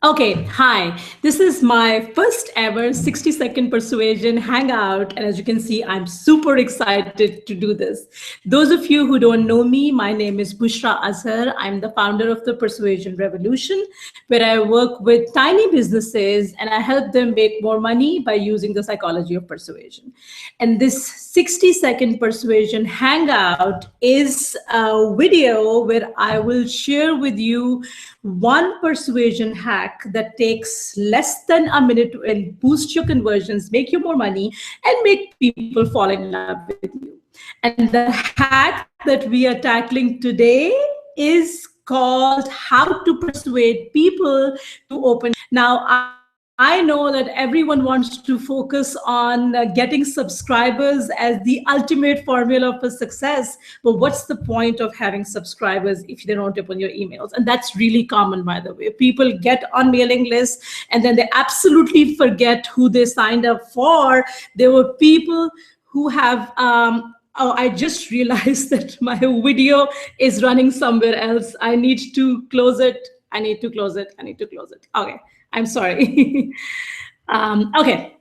Okay, hi. This is my first ever 60-second persuasion hangout. And as you can see, I'm super excited to do this. Those of you who don't know me, my name is Bushra Azhar. I'm the founder of the Persuasion Revolution, where I work with tiny businesses and I help them make more money by using the psychology of persuasion. And this 60-second persuasion hangout is a video where I will share with you one persuasion hack that takes less than a minute to boost your conversions, make you more money, and make people fall in love with you. And the hack that we are tackling today is called how to persuade people to open your email. Now, I know that everyone wants to focus on getting subscribers as the ultimate formula for success. But what's the point of having subscribers if they don't open your emails? And that's really common, by the way. People get on mailing lists and then they absolutely forget who they signed up for. There were people who have oh, I just realized that my video is running somewhere else. I need to close it. I need to close it. I need to close it. Okay, I'm sorry. Okay.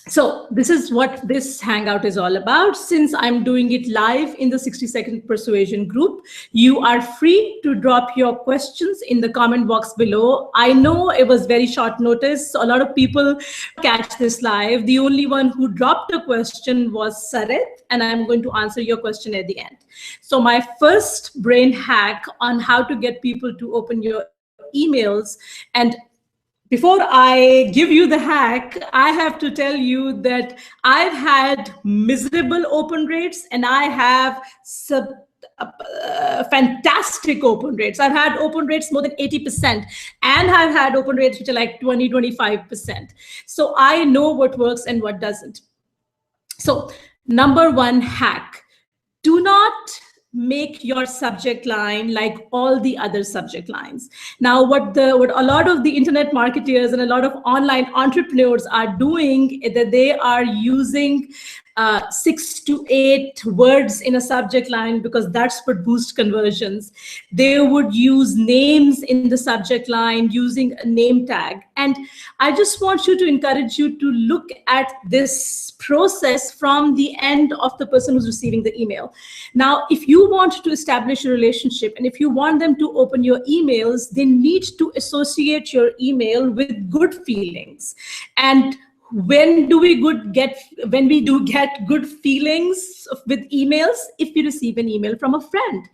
So this is what this hangout is all about. Since I'm doing it live in the 60-second persuasion group, you are free to drop your questions in the comment box below. I know it was very short notice, so a lot of people catch this live. The only one who dropped a question was Sarit, and I'm going to answer your question at the end. So my first brain hack on how to get people to open your emails, and before I give you the hack, I have to tell you that I've had miserable open rates and I have fantastic open rates. I've had open rates more than 80%, and I've had open rates which are like 20, 25%. So I know what works and what doesn't. So, number one hack, do not make your subject line like all the other subject lines. Now, what a lot of the internet marketers and a lot of online entrepreneurs are doing is that they are using 6 to 8 words in a subject line because that's what boosts conversions. They would use names in the subject line using a name tag. And I just want you to encourage you to look at this process from the end of the person who's receiving the email. Now, if you want to establish a relationship and if you want them to open your emails, they need to associate your email with good feelings. And when we do get good feelings with emails? If we receive an email from a friend.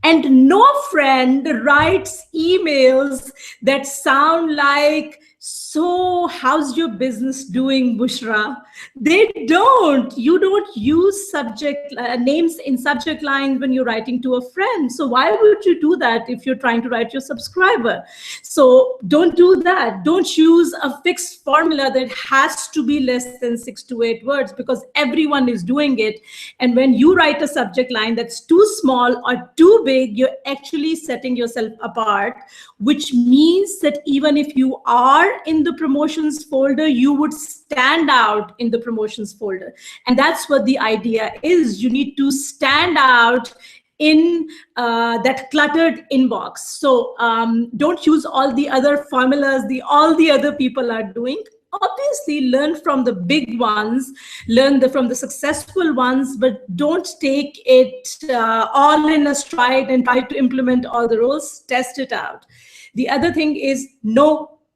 And no friend writes emails that sound like, so how's your business doing, Bushra? They don't. You don't use subject names in subject lines when you're writing to a friend. So why would you do that if you're trying to write your subscriber? So don't do that. Don't use a fixed formula that has to be less than 6 to 8 words because everyone is doing it. And when you write a subject line that's too small or too big, you're actually setting yourself apart, which means that even if you are in the promotions folder, you would stand out in the promotions folder. And that's what the idea is. You need to stand out in that cluttered inbox. So don't use all the other formulas all the other people are doing. Obviously, learn from the big ones, from the successful ones, but don't take it all in a stride and try to implement all the rules. Test it out. The other thing is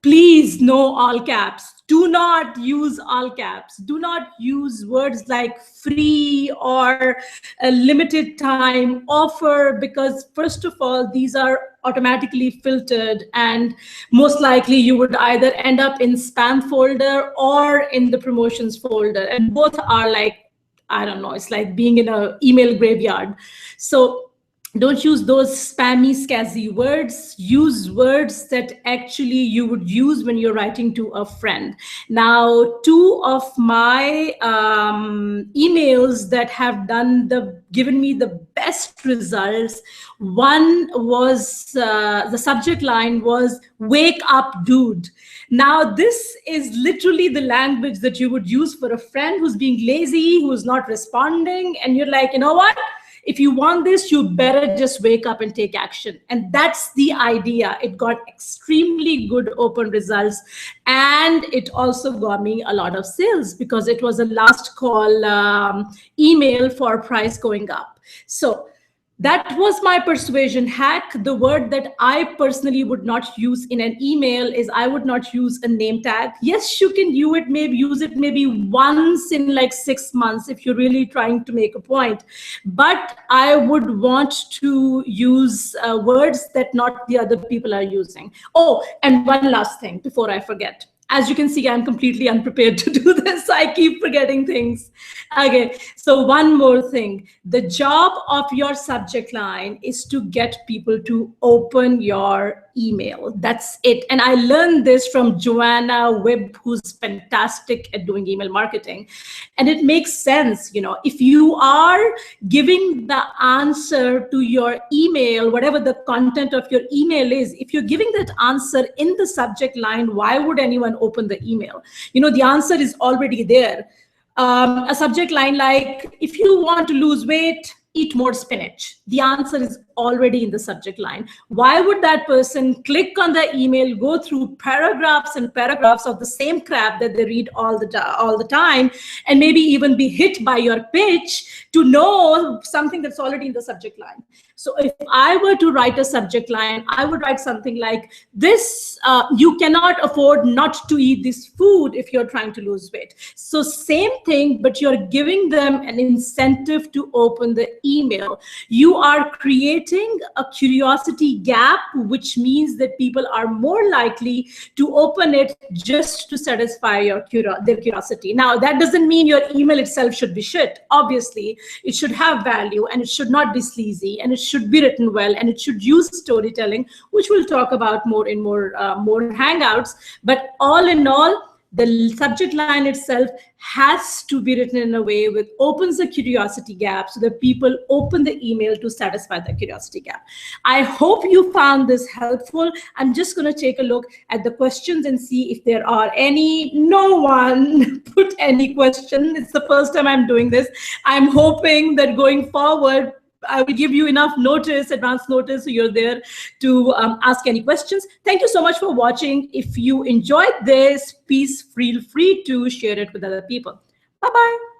please, no all caps. Do not use all caps. Do not use words like free or a limited time offer, because first of all, these are automatically filtered, and most likely you would either end up in spam folder or in the promotions folder. And both are like, I don't know, it's like being in an email graveyard. So don't use those spammy, scazzy words. Use words that actually you would use when you're writing to a friend. Now, 2 of my emails that have given me the best results. One was the subject line was "Wake up, dude." Now, this is literally the language that you would use for a friend who's being lazy, who's not responding, and you're like, you know what? If you want this, you better just wake up and take action. And that's the idea. It got extremely good open results. And it also got me a lot of sales because it was a last call email for price going up. So that was my persuasion hack. The word that I personally would not use in an email is I would not use a name tag. Yes, you can use it maybe once in like 6 months if you're really trying to make a point. But I would want to use words that not the other people are using. Oh, and one last thing before I forget. As you can see, I'm completely unprepared to do this. I keep forgetting things. Okay, so one more thing. The job of your subject line is to get people to open your email. That's it. And I learned this from Joanna Webb, who's fantastic at doing email marketing. And it makes sense, if you are giving the answer to your email, whatever the content of your email is, if you're giving that answer in the subject line, why would anyone open the email? The answer is already there. A subject line like, if you want to lose weight, eat more spinach. The answer is already in the subject line. Why would that person click on the email, go through paragraphs and paragraphs of the same crap that they read all the time, and maybe even be hit by your pitch to know something that's already in the subject line? So if I were to write a subject line, I would write something like this: you cannot afford not to eat this food if you're trying to lose weight. So same thing, but you're giving them an incentive to open the email. You are creating a curiosity gap, which means that people are more likely to open it just to satisfy their curiosity. Now, that doesn't mean your email itself should be shit. Obviously, it should have value, and it should not be sleazy, and it should be written well, and it should use storytelling, which we'll talk about more in more hangouts. But all in all, the subject line itself has to be written in a way that opens the curiosity gap so that people open the email to satisfy the curiosity gap. I hope you found this helpful. I'm just going to take a look at the questions and see if there are any. No one put any question. It's the first time I'm doing this. I'm hoping that going forward, I will give you enough advance notice, so you're there to ask any questions. Thank you so much for watching. If you enjoyed this, please feel free to share it with other people. Bye-bye.